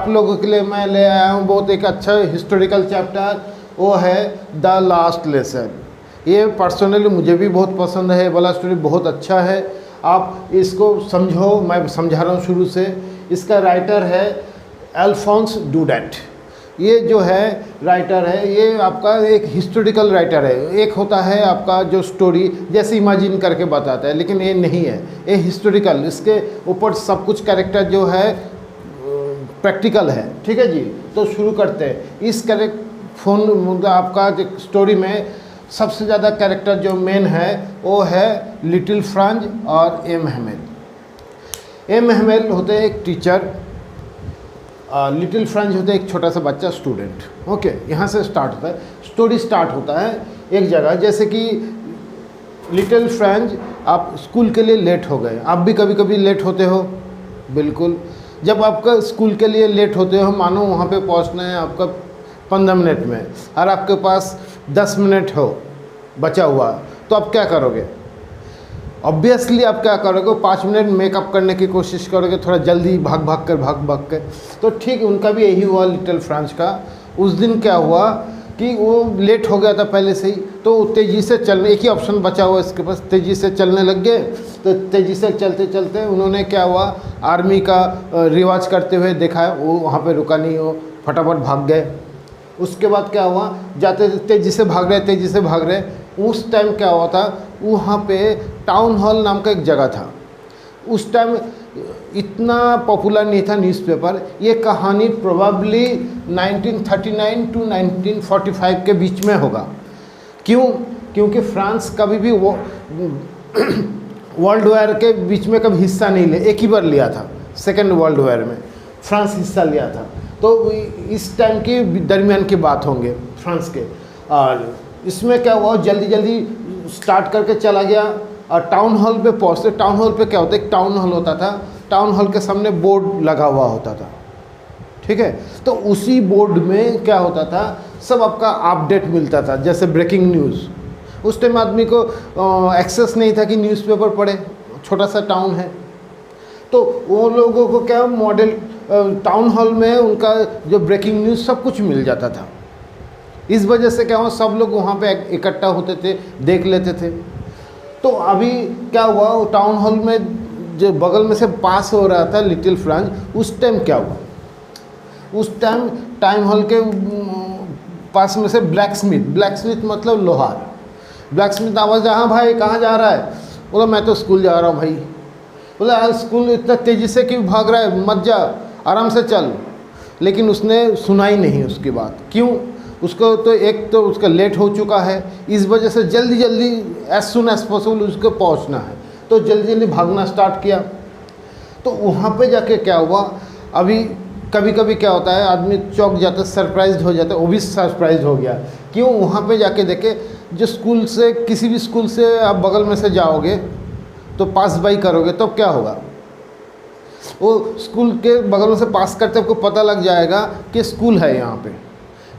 आप लोगों के लिए मैं ले आया हूँ बहुत एक अच्छा हिस्टोरिकल चैप्टर, वो है द लास्ट लेसन। ये पर्सनली मुझे भी बहुत पसंद है, ये वाला स्टोरी बहुत अच्छा है। आप इसको समझो, मैं समझा रहा हूँ शुरू से। इसका राइटर है अल्फोंस डुडेट। ये जो है राइटर है, ये आपका एक हिस्टोरिकल राइटर है। एक होता है आपका जो स्टोरी जैसे इमेजिन करके बताता है, लेकिन ये नहीं है, ये हिस्टोरिकल। इसके ऊपर सब कुछ कैरेक्टर जो है प्रैक्टिकल है। ठीक है जी, तो शुरू करते हैं। इस आपका स्टोरी में सबसे ज़्यादा कैरेक्टर जो मेन है वो है लिटिल फ्रांज और एम हेमेल। एम हेमेल होते हैं एक टीचर, लिटिल फ्रांज होते हैं एक छोटा सा बच्चा स्टूडेंट। ओके, यहाँ से स्टार्ट होता है, स्टोरी स्टार्ट होता है एक जगह। जैसे कि लिटिल फ्रांज, आप स्कूल के लिए लेट हो गए। आप भी कभी कभी लेट होते हो, बिल्कुल। जब आपका स्कूल के लिए लेट होते हो, मानो वहाँ पे पहुँचना है आपका 15 मिनट में और आपके पास 10 मिनट हो बचा हुआ, तो आप क्या करोगे? ऑब्वियसली आप क्या करोगे? 5 मिनट मेकअप करने की कोशिश करोगे, थोड़ा जल्दी भाग भाग कर। तो ठीक उनका भी यही हुआ लिटिल फ्रांस का। उस दिन क्या हुआ कि वो लेट हो गया था पहले से ही, तो तेज़ी से चलने, एक ही ऑप्शन बचा हुआ इसके पास, तेज़ी से चलने लग गए। तो तेज़ी से चलते चलते उन्होंने क्या हुआ, आर्मी का रिवाज करते हुए देखा, वो वहाँ पे रुका नहीं, वो फटाफट भाग गए। उसके बाद क्या हुआ, जाते तेज़ी से भाग रहे। उस टाइम क्या हुआ था, वहाँ पे टाउन हॉल नाम का एक जगह था। उस टाइम इतना पॉपुलर नहीं था न्यूज़पेपर। ये कहानी प्रोबेबली 1939 टू 1945 के बीच में होगा। क्यों? क्योंकि फ्रांस कभी भी वर्ल्ड वॉर के बीच में कभी हिस्सा नहीं ले, एक ही बार लिया था, सेकेंड वर्ल्ड वॉर में फ्रांस हिस्सा लिया था। तो इस टाइम के दरमियान की बात होंगे फ्रांस के। और इसमें क्या हुआ, जल्दी जल्दी स्टार्ट करके चला गया और टाउन हॉल पे पहुँचते। टाउन हॉल पे क्या होता है, एक टाउन हॉल होता था, टाउन हॉल के सामने बोर्ड लगा हुआ होता था। ठीक है, तो उसी बोर्ड में क्या होता था, सब आपका अपडेट मिलता था, जैसे ब्रेकिंग न्यूज़। उस टाइम आदमी को एक्सेस नहीं था कि न्यूज़पेपर पढ़े, छोटा सा टाउन है। तो वो लोगों को क्या, मॉडल टाउन हॉल में उनका जो ब्रेकिंग न्यूज़ सब कुछ मिल जाता था। इस वजह से क्या हुआ, सब लोग वहाँ पे इकट्ठा होते थे, देख लेते थे। तो अभी क्या हुआ, वो टाउन हॉल में जो बगल में से पास हो रहा था लिटिल फ्रांस, उस टाइम क्या हुआ, उस टाइम टाउन हॉल के पास में से ब्लैकस्मिथ मतलब लोहार, ब्लैकस्मिथ आवाज़, हाँ भाई कहाँ जा रहा है? बोला मैं तो स्कूल जा रहा हूँ भाई। बोला यार स्कूल इतना तेज़ी से क्यों भाग रहा है, मत जा, आराम से चल। लेकिन उसने सुना ही नहीं उसकी बात। क्यों? उसको तो एक तो उसका लेट हो चुका है, इस वजह से जल्दी जल्दी एज सुन एज पॉसिबल उसको पहुंचना है, तो जल्दी जल्दी भागना स्टार्ट किया। तो वहाँ पे जाके क्या हुआ, अभी कभी कभी क्या होता है, आदमी चौंक जाता है, सरप्राइज हो जाता है। वो भी सरप्राइज हो गया। क्यों? वहाँ पे जाके देखे, जो स्कूल से, किसी भी स्कूल से आप बगल में से जाओगे तो पास बाई करोगे, तो क्या होगा, वो स्कूल के बगल में से पास करते आपको पता लग जाएगा कि स्कूल है यहाँ पे।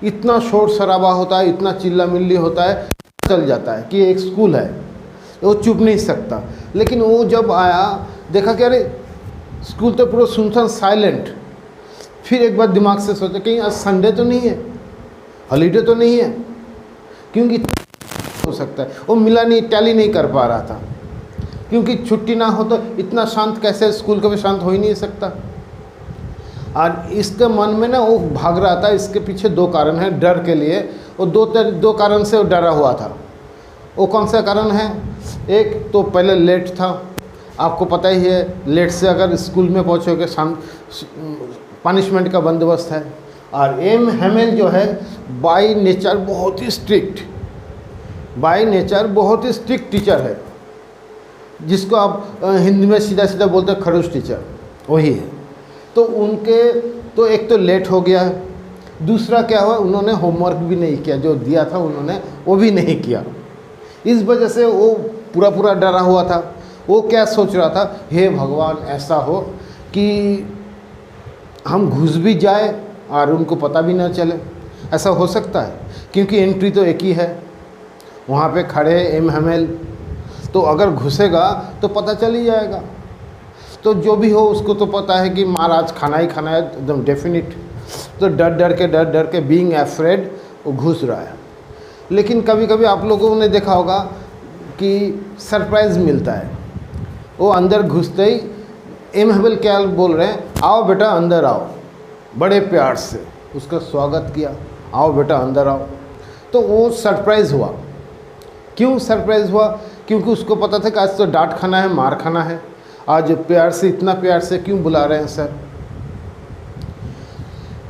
इतना शोर शराबा होता है, इतना चिल्ला मिल्ली होता है, चल जाता है कि एक स्कूल है, वो चुप नहीं सकता। लेकिन वो जब आया, देखा कि अरे स्कूल तो पूरा सुनसान साइलेंट। फिर एक बार दिमाग से सोचा कहीं आज संडे तो नहीं है, हॉलीडे तो नहीं है, क्योंकि हो सकता है। वो मिला नहीं, टैली नहीं कर पा रहा था, क्योंकि छुट्टी ना हो तो इतना शांत कैसे, स्कूल कभी शांत हो ही नहीं सकता। और इसके मन में ना वो भाग रहा था। इसके पीछे दो कारण हैं डर के लिए। वो दो कारण से वो डरा हुआ था। वो कौन सा कारण है? एक तो पहले लेट था, आपको पता ही है, लेट से अगर स्कूल में पहुँचोगे पनिशमेंट का बंदोबस्त है। और एम हेमेल जो है बाय नेचर बहुत ही स्ट्रिक्ट, टीचर है, जिसको आप हिंदी में सीधा सीधा बोलते हैं खड़ूस टीचर, वही है। तो उनके तो एक तो लेट हो गया, दूसरा क्या हुआ, उन्होंने होमवर्क भी नहीं किया, जो दिया था उन्होंने वो भी नहीं किया। इस वजह से वो पूरा डरा हुआ था। वो क्या सोच रहा था, हे भगवान ऐसा हो कि हम घुस भी जाए और उनको पता भी ना चले। ऐसा हो सकता है, क्योंकि एंट्री तो एक ही है, वहाँ पे खड़े एम हेमेल, तो अगर घुसेगा तो पता चल ही जाएगा। तो जो भी हो उसको तो पता है कि मार आज खाना ही खाना है एकदम डेफिनिट। तो डर डर के बीइंग एफ्रेड वो घुस रहा है। लेकिन कभी कभी आप लोगों ने देखा होगा कि सरप्राइज़ मिलता है। वो अंदर घुसते ही एम हेबल क्या बोल रहे हैं, आओ बेटा अंदर आओ, बड़े प्यार से उसका स्वागत किया, आओ बेटा अंदर आओ। तो वो सरप्राइज़ हुआ। क्यों सरप्राइज़ हुआ? क्योंकि उसको पता था कि आज तो डांट खाना है, मार खाना है, आज प्यार से, इतना प्यार से क्यों बुला रहे हैं सर।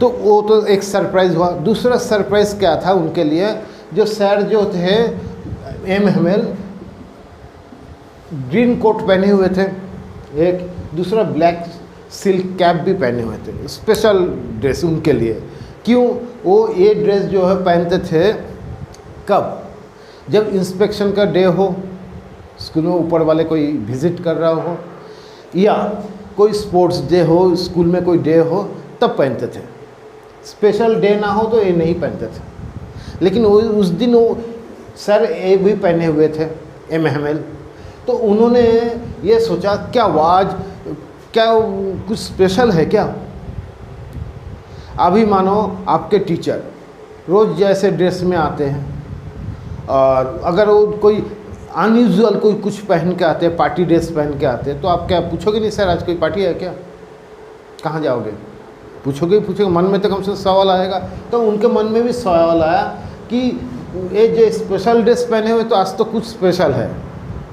तो वो तो एक सरप्राइज़ हुआ। दूसरा सरप्राइज़ क्या था उनके लिए, जो सर जो थे एम हेमेल ग्रीन कोट पहने हुए थे, एक दूसरा ब्लैक सिल्क कैप भी पहने हुए थे, स्पेशल ड्रेस उनके लिए। क्यों वो ये ड्रेस जो है पहनते थे? कब? जब इंस्पेक्शन का डे हो, स्कूल में ऊपर वाले कोई विज़िट कर रहा हो, या कोई स्पोर्ट्स डे हो, स्कूल में कोई डे हो, तब पहनते थे। स्पेशल डे ना हो तो ये नहीं पहनते थे। लेकिन वो उस दिन वो सर ये भी पहने हुए थे एम हेमेल। तो उन्होंने ये सोचा क्या आज क्या कुछ स्पेशल है क्या। अभी मानो आपके टीचर रोज़ जैसे ड्रेस में आते हैं, और अगर वो कोई अनयूजुअल कोई कुछ पहन के आते हैं, पार्टी ड्रेस पहन के आते हैं, तो आप क्या पूछोगे नहीं सर आज कोई पार्टी है क्या, कहाँ जाओगे? पूछोगे ही पूछोगे, मन में तो कम से कम सवाल आएगा। तो उनके मन में भी सवाल आया कि ये जो स्पेशल ड्रेस पहने हुए तो आज तो कुछ स्पेशल है।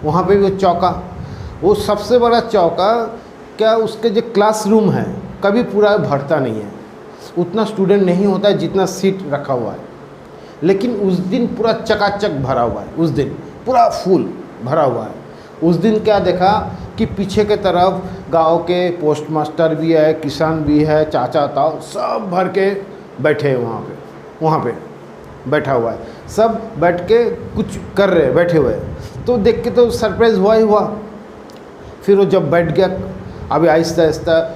वहाँ पे वो चौका, वो सबसे बड़ा चौका क्या, उसके जो क्लासरूम है कभी पूरा भरता नहीं है, उतना स्टूडेंट नहीं होता है जितना सीट रखा हुआ है। लेकिन उस दिन पूरा चकाचक भरा हुआ है, उस दिन पूरा फुल भरा हुआ है। उस दिन क्या देखा कि पीछे के तरफ गांव के पोस्ट मास्टर भी है, किसान भी है, चाचा ताऊ सब भर के बैठे हैं वहाँ पे बैठा हुआ है, सब बैठ के कुछ कर रहे बैठे हुए हैं। तो देख के तो सरप्राइज़ हुआ ही हुआ। फिर वो जब बैठ गया, अभी आहिस्ता आहिस्ता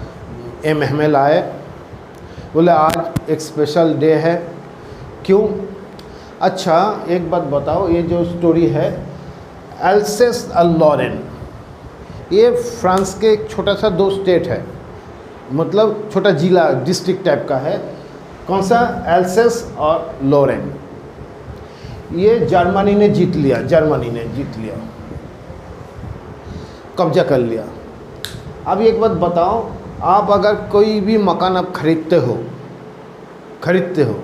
एम हेमेल आए, बोले आज एक स्पेशल डे है। क्यों? अच्छा एक बात बताओ, ये जो स्टोरी है एल्सेस लॉरेन, ये फ्रांस के एक छोटा सा 2 स्टेट है, मतलब छोटा जिला डिस्ट्रिक्ट टाइप का है। कौन सा? एल्सेस और लॉरेन। ये जर्मनी ने जीत लिया, जर्मनी ने जीत लिया, कब्जा कर लिया। अब एक बात बताओ, आप अगर कोई भी मकान आप खरीदते हो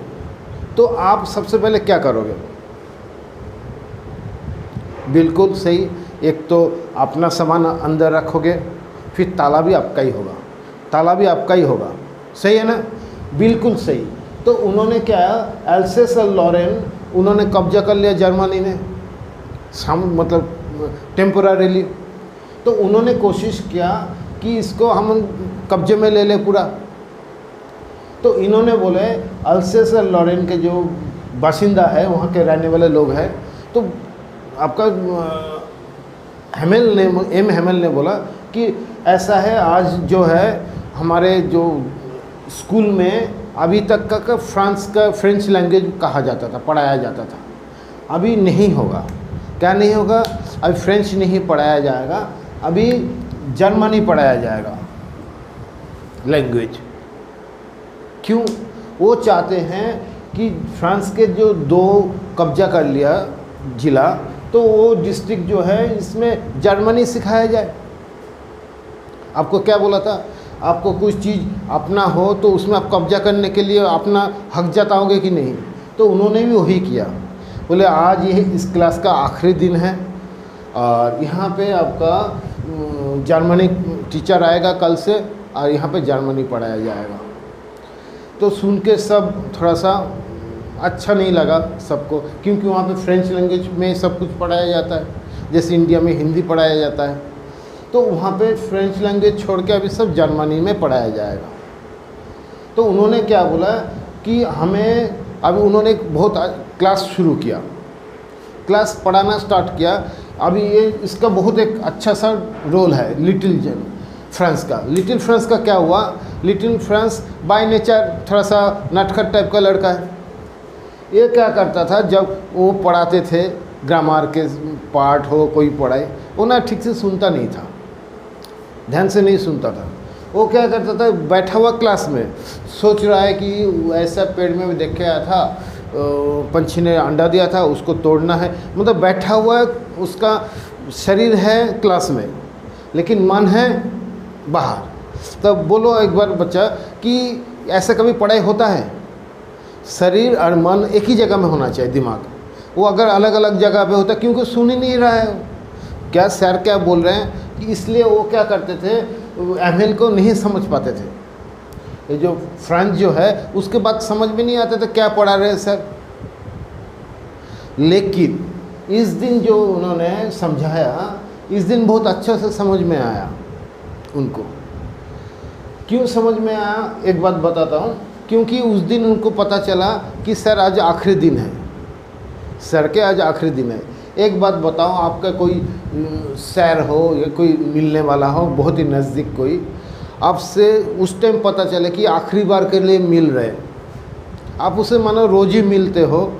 तो आप सबसे पहले क्या करोगे? बिल्कुल सही, एक तो अपना सामान अंदर रखोगे, फिर ताला भी आपका ही होगा, सही है ना? बिल्कुल सही। तो उन्होंने क्या, एल्सेस और लॉरेन उन्होंने कब्जा कर लिया जर्मनी ने, मतलब टेम्पोररीली। तो उन्होंने कोशिश किया कि इसको हम कब्जे में ले ले पूरा। तो इन्होंने बोले एल्सेस और लॉरेन के जो बाशिंदा है, वहाँ के रहने वाले लोग हैं, तो आपका एम हेमेल ने बोला कि ऐसा है, आज जो है हमारे जो स्कूल में अभी तक का फ्रेंच लैंग्वेज कहा जाता था, पढ़ाया जाता था, अभी नहीं होगा। क्या नहीं होगा? अभी फ्रेंच नहीं पढ़ाया जाएगा, अभी जर्मनी पढ़ाया जाएगा लैंग्वेज। क्यों? वो चाहते हैं कि फ्रांस के जो 2 कब्जा कर लिया जिला, तो वो डिस्ट्रिक्ट जो है इसमें जर्मनी सिखाया जाए। आपको क्या बोला था, आपको कुछ चीज़ अपना हो तो उसमें आप कब्जा करने के लिए अपना हक जताओगे कि नहीं? तो उन्होंने भी वही किया। बोले आज ये इस क्लास का आखिरी दिन है और यहाँ पे आपका जर्मनी टीचर आएगा कल से, और यहाँ पे जर्मनी पढ़ाया जाएगा। तो सुन के सब थोड़ा सा अच्छा नहीं लगा सबको, क्योंकि वहाँ पे फ्रेंच लैंग्वेज में सब कुछ पढ़ाया जाता है, जैसे इंडिया में हिंदी पढ़ाया जाता है। तो वहाँ पे फ्रेंच लैंग्वेज छोड़ के अभी सब जर्मनी में पढ़ाया जाएगा। तो उन्होंने क्या बोला कि हमें, अभी उन्होंने बहुत क्लास शुरू किया, क्लास पढ़ाना स्टार्ट किया। अभी ये इसका बहुत एक अच्छा सा रोल है लिटिल फ्रांस का। लिटिल फ्रांस का क्या हुआ, लिटिल फ्रांस बाय नेचर थोड़ा सा नटखट टाइप का लड़का है। ये क्या करता था, जब वो पढ़ाते थे ग्रामर के पार्ट हो, कोई पढ़ाई, वो ना ठीक से सुनता नहीं था, ध्यान से नहीं सुनता था। वो क्या करता था, बैठा हुआ क्लास में सोच रहा है कि ऐसा पेड़ में भी देख के आया था, पंछी ने अंडा दिया था, उसको तोड़ना है। मतलब बैठा हुआ उसका शरीर है क्लास में, लेकिन मन है बाहर। तब बोलो एक बार बच्चा कि ऐसा कभी पढ़ाई होता है? शरीर और मन एक ही जगह में होना चाहिए, दिमाग। वो अगर अलग अलग जगह पे होता, क्योंकि सुन ही नहीं रहा है क्या सर क्या बोल रहे हैं, कि इसलिए वो क्या करते थे, एमएल को नहीं समझ पाते थे। ये जो फ्रेंच जो है उसके बाद समझ में नहीं आते थे क्या पढ़ा रहे सर। लेकिन इस दिन जो उन्होंने समझाया, इस दिन बहुत अच्छे से समझ में आया उनको। क्यों समझ में आया, एक बात बताता हूँ। क्योंकि उस दिन उनको पता चला कि सर आज आखिरी दिन है, सर के आज आखिरी दिन है। एक बात बताओ, आपका कोई सर हो या कोई मिलने वाला हो बहुत ही नज़दीक, कोई आपसे उस टाइम पता चले कि आखिरी बार के लिए मिल रहे, आप उसे मानो रोज़ ही मिलते हो,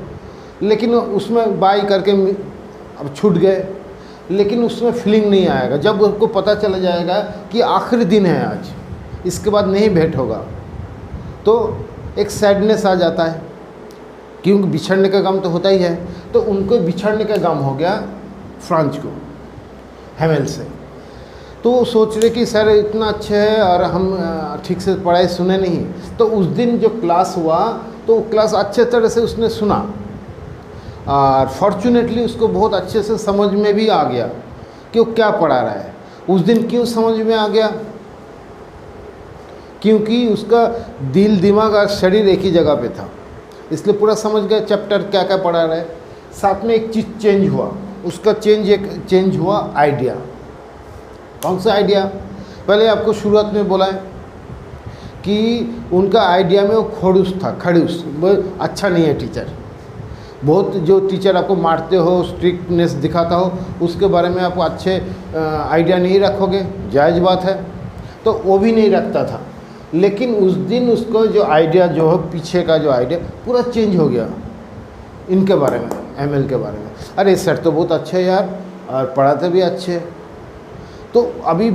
लेकिन उसमें बाय करके अब छूट गए, लेकिन उसमें फीलिंग नहीं आएगा। जब उसको पता चला जाएगा कि आखिरी दिन है आज, इसके बाद नहीं भेंट होगा, तो एक सैडनेस आ जाता है, क्योंकि बिछड़ने का गम तो होता ही है। तो उनको बिछड़ने का गम हो गया फ्रांच को हेमेल से। तो वो सोच रहे कि सर इतना अच्छा है और हम ठीक से पढ़ाई सुने नहीं। तो उस दिन जो क्लास हुआ तो वो क्लास अच्छे तरह से उसने सुना, और फॉर्चुनेटली उसको बहुत अच्छे से समझ में भी आ गया कि वो क्या पढ़ा रहा है। उस दिन क्यों समझ में आ गया? क्योंकि उसका दिल, दिमाग और शरीर एक ही जगह पे था, इसलिए पूरा समझ गया चैप्टर क्या क्या पढ़ा रहा है। साथ में एक चीज़ चेंज हुआ, उसका चेंज हुआ आइडिया। कौन सा आइडिया? पहले आपको शुरुआत में बोला है कि उनका आइडिया में वो खड़ूस था, खड़ूस। वो अच्छा नहीं है टीचर, बहुत जो टीचर आपको मारते हो, स्ट्रिक्टनेस दिखाता हो, उसके बारे में आप अच्छे आइडिया नहीं रखोगे, जायज़ बात है। तो वो भी नहीं रखता था। लेकिन उस दिन उसको जो आइडिया जो है, पीछे का जो आइडिया पूरा चेंज हो गया इनके बारे में, एमएल के बारे में। अरे सर तो बहुत अच्छे हैं यार, और पढ़ाते भी अच्छे। तो अभी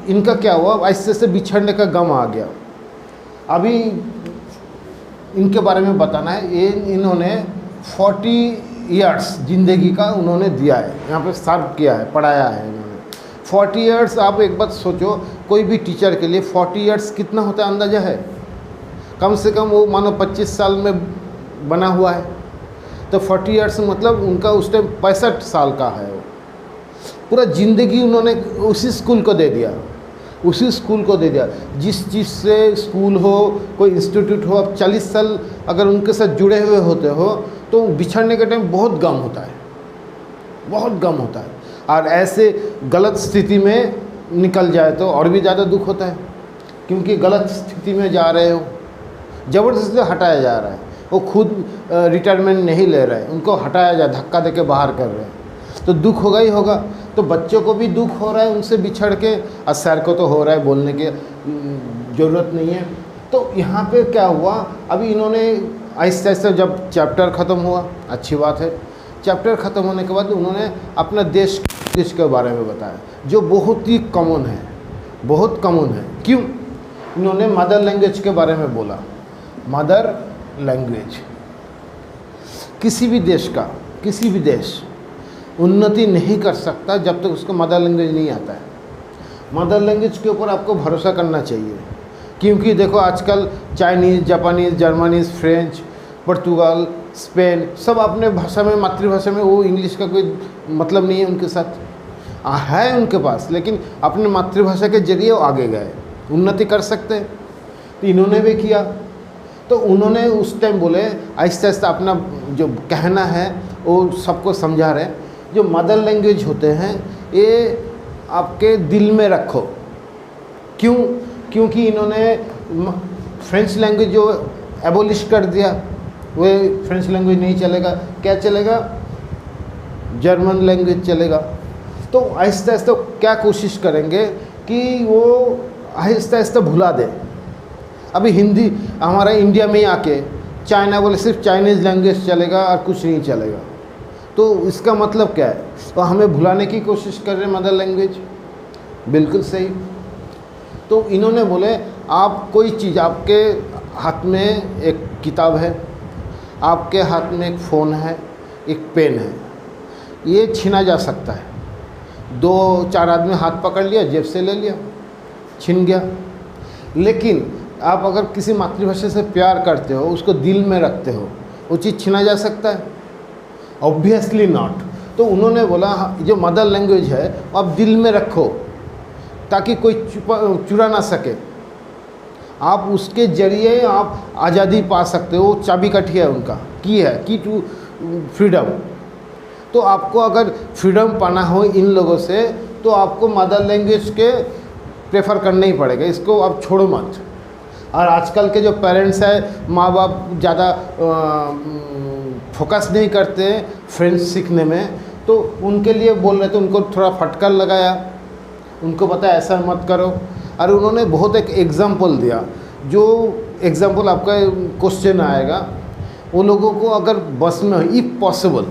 इनका क्या हुआ, ऐसे से बिछड़ने का गम आ गया। अभी इनके बारे में बताना है। ये इन्होंने 40 ईयर्स ज़िंदगी का उन्होंने दिया है, यहाँ पे सर्व किया है, पढ़ाया है इन्होंने 40 ईयर्स। आप एक बात सोचो, कोई भी टीचर के लिए 40 ईयर्स कितना होता है, अंदाज़ा है? कम से कम वो मानो 25 साल में बना हुआ है। तो 40 ईयर्स मतलब उनका उस टाइम 65 साल का है। वो पूरा ज़िंदगी उन्होंने उसी स्कूल को दे दिया, उसी स्कूल को दे दिया। जिस चीज़ से स्कूल हो, कोई इंस्टीट्यूट हो, आप 40 साल अगर उनके साथ जुड़े हुए होते हो तो बिछड़ने के टाइम बहुत गम होता है, बहुत गम होता है। और ऐसे गलत स्थिति में निकल जाए तो और भी ज़्यादा दुख होता है, क्योंकि गलत स्थिति में जा रहे हो, ज़बरदस्ती हटाया जा रहा है। वो खुद रिटायरमेंट नहीं ले रहे, उनको हटाया जा, धक्का दे के बाहर कर रहे हैं, तो दुख होगा ही होगा। तो बच्चों को भी दुख हो रहा है उनसे बिछड़ के, और सर को तो हो रहा है, बोलने की ज़रूरत नहीं है। तो यहाँ पे क्या हुआ, अभी इन्होंने आहिस्ते आहिस्ते जब चैप्टर ख़त्म हुआ, अच्छी बात है, चैप्टर ख़त्म होने के बाद उन्होंने अपना देश के बारे में बताया, जो बहुत ही कॉमन है, बहुत कॉमन है। क्यों? इन्होंने मदर लैंग्वेज के बारे में बोला। मदर लैंग्वेज, किसी भी देश का, किसी भी देश उन्नति नहीं कर सकता जब तक उसको मदर लैंग्वेज नहीं आता है। मदर लैंग्वेज के ऊपर आपको भरोसा करना चाहिए, क्योंकि देखो आजकल चाइनीज़, जापानीज़, जर्मनीज़, फ्रेंच, पुर्तगाल, स्पेन सब अपने भाषा में, मातृभाषा में, वो इंग्लिश का कोई मतलब नहीं है उनके साथ, है उनके पास, लेकिन अपने मातृभाषा के जरिए वो आगे गए, उन्नति कर सकते हैं। तो इन्होंने भी किया। तो उन्होंने उस टाइम बोले, आहिस्ता आहिस्ता अपना जो कहना है वो सबको समझा रहे, जो मदर लैंग्वेज होते हैं ये आपके दिल में रखो। क्यों? क्योंकि इन्होंने फ्रेंच लैंग्वेज जो एबोलिश कर दिया, वो फ्रेंच लैंग्वेज नहीं चलेगा, क्या चलेगा? जर्मन लैंग्वेज चलेगा। तो आहिस्ता आहिस्ता क्या कोशिश करेंगे कि वो आहिस्ता आहिस्ता भुला दे। अभी हिंदी हमारा इंडिया में ही आके चाइना बोले सिर्फ चाइनीज़ लैंग्वेज चलेगा और कुछ नहीं चलेगा, तो इसका मतलब क्या है? तो हमें भुलाने की कोशिश कर रहे हैं मदर लैंग्वेज। बिल्कुल सही। तो इन्होंने बोले आप कोई चीज़, आपके हाथ में एक किताब है, आपके हाथ में एक फ़ोन है, एक पेन है, ये छीना जा सकता है। 2-4 आदमी हाथ पकड़ लिया, जेब से ले लिया, छिन गया। लेकिन आप अगर किसी मातृभाषा से प्यार करते हो, उसको दिल में रखते हो, वो चीज़ छीना जा सकता है? Obviously not. तो उन्होंने बोला जो मदर लैंग्वेज है आप दिल में रखो ताकि कोई चुरा ना सके, आप उसके जरिए आप आज़ादी पा सकते हो। चाबी काठी है उनका, की है, की टू फ्रीडम। तो आपको अगर फ्रीडम पाना हो इन लोगों से तो आपको मदर लैंग्वेज के प्रेफर करना ही पड़ेगा, इसको आप छोड़ो मत। और आजकल के जो पेरेंट्स हैं, माँ बाप ज़्यादा फोकस नहीं करते फ्रेंच सीखने में, तो उनके लिए बोल रहे थे, उनको थोड़ा फटकार लगाया, उनको बताया ऐसा मत करो। और उन्होंने बहुत एक एग्ज़ाम्पल दिया, जो एग्ज़ाम्पल आपका क्वेश्चन आएगा। वो लोगों को अगर बस में इफ़ पॉसिबल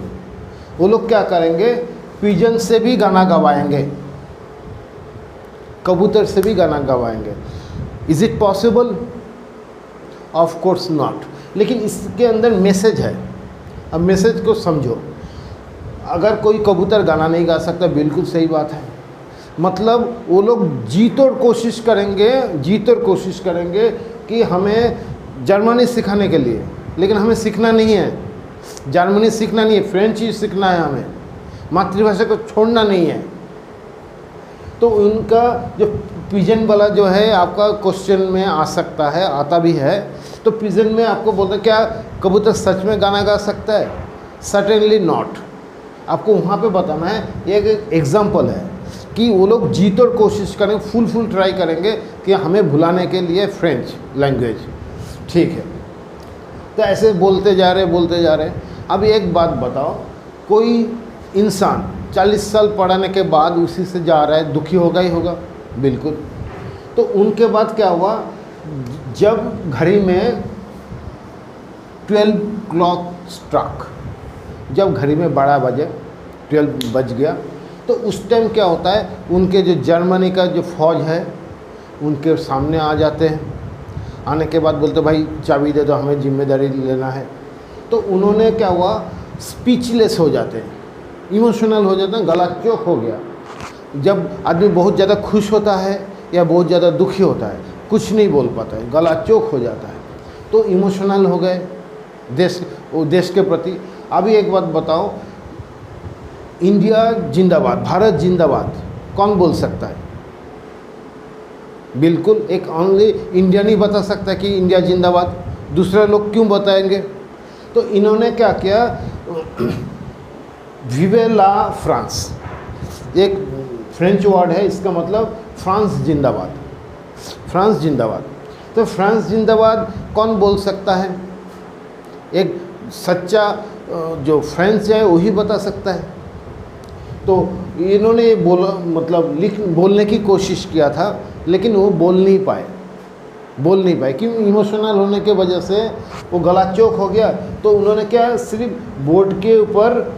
वो लोग क्या करेंगे, पिजन से भी गाना गवाएंगे, कबूतर से भी गाना गवाएंगे। Is it possible? Of course not. लेकिन इसके अंदर मैसेज है, अब मैसेज को समझो। अगर कोई कबूतर गाना नहीं गा सकता, बिल्कुल सही बात है, मतलब वो लोग जी तोड़ कोशिश करेंगे कि हमें जर्मनी सिखाने के लिए, लेकिन हमें सीखना नहीं है, जर्मनी सीखना नहीं है, फ्रेंच ही सीखना है, हमें मातृभाषा को छोड़ना नहीं है। तो उनका जो पिजन वाला जो है आपका क्वेश्चन में आ सकता है, आता भी है। तो पिजन में आपको बोलते क्या कबूतर सच में गाना गा सकता है? Certainly not. आपको वहाँ पे बताना है, एक एग्जाम्पल है कि वो लोग जी तोड़ कोशिश करेंगे, फुल ट्राई करेंगे कि हमें भुलाने के लिए फ्रेंच लैंग्वेज, ठीक है। तो ऐसे बोलते जा रहे। अब एक बात बताओ, कोई इंसान 40 साल पढ़ाने के बाद उसी से जा रहा है, दुखी होगा ही होगा, बिल्कुल। तो उनके बाद क्या हुआ, जब घड़ी में 12 क्लॉक स्ट्रक, जब घड़ी में 12 बजे 12 बज गया, तो उस टाइम क्या होता है, उनके जो जर्मनी का जो फौज है उनके सामने आ जाते हैं। आने के बाद बोलते भाई चाबी दे दो, हमें जिम्मेदारी लेना है। तो उन्होंने क्या हुआ, स्पीचलेस हो जाते हैं, इमोशनल हो जाते हैं, गला चौक हो गया। जब आदमी बहुत ज़्यादा खुश होता है या बहुत ज़्यादा दुखी होता है, कुछ नहीं बोल पाता है, गला चौक हो जाता है। तो इमोशनल हो गए देश के प्रति। अभी एक बात बताओ, इंडिया जिंदाबाद, भारत जिंदाबाद कौन बोल सकता है? बिल्कुल एक ओनली इंडियन ही बता सकता है कि इंडिया जिंदाबाद, दूसरे लोग क्यों बताएंगे? तो इन्होंने क्या किया, विवे ला फ्रांस, एक फ्रेंच वर्ड है, इसका मतलब फ्रांस जिंदाबाद, फ्रांस जिंदाबाद। तो फ्रांस जिंदाबाद कौन बोल सकता है? एक सच्चा जो फ्रेंच है वही बता सकता है। तो इन्होंने ये बोलने की कोशिश किया था, लेकिन वो बोल नहीं पाए, क्यों? इमोशनल होने के वजह से वो गला चौक हो गया। तो उन्होंने क्या, सिर्फ बोर्ड के ऊपर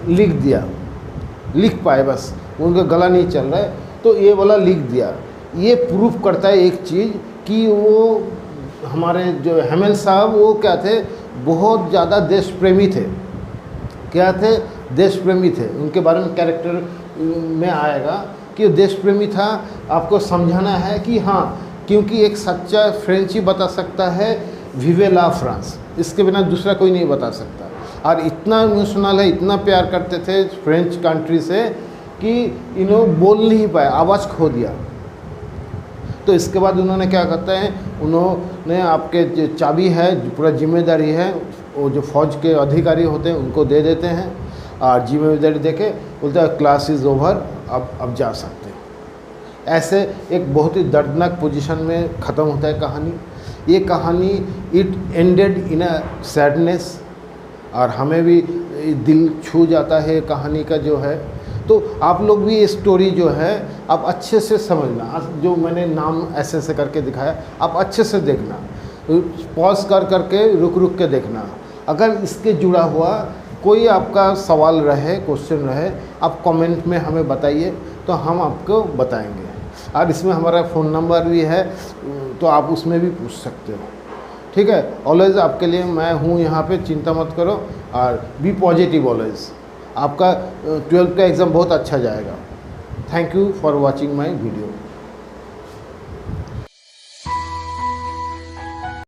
लिख पाए, बस उनका गला नहीं चल रहा है, तो ये वाला लिख दिया। ये प्रूफ करता है एक चीज़ कि वो हमारे जो हेमल साहब, वो क्या थे, बहुत ज़्यादा देश प्रेमी थे। क्या थे? देश प्रेमी थे। उनके बारे में कैरेक्टर में आएगा कि वो देश प्रेमी था। आपको समझाना है कि हाँ, क्योंकि एक सच्चा फ्रेंच ही बता सकता है विवे ला फ्रांस, इसके बिना दूसरा कोई नहीं बता सकता। और इतना इमोशनल है, इतना प्यार करते थे फ्रेंच कंट्री से कि इन्होंने बोल नहीं पाए, आवाज़ खो दिया। तो इसके बाद उन्होंने क्या करते हैं, उन्होंने आपके जो चाबी है, जो पूरा जिम्मेदारी है, वो जो फौज के अधिकारी होते हैं उनको दे देते हैं, और जिम्मेदारी देके बोलते हैं क्लास इज़ ओवर, अब जा सकते हैं। ऐसे एक बहुत ही दर्दनाक पोजीशन में ख़त्म होता है कहानी। ये कहानी it ended in a sadness, और हमें भी दिल छू जाता है कहानी का जो है। तो आप लोग भी ये स्टोरी जो है आप अच्छे से समझना, जो मैंने नाम ऐसे करके दिखाया आप अच्छे से देखना, पॉज करके रुक के देखना। अगर इसके जुड़ा हुआ कोई आपका सवाल रहे, क्वेश्चन रहे, आप कमेंट में हमें बताइए, तो हम आपको बताएंगे। और इसमें हमारा फ़ोन नंबर भी है, तो आप उसमें भी पूछ सकते हो। ठीक है, ऑलवेज आपके लिए मैं हूँ यहाँ पे, चिंता मत करो और बी पॉजिटिव ऑलवेज। आपका 12th का एग्ज़ाम बहुत अच्छा जाएगा। Thank you for watching my video.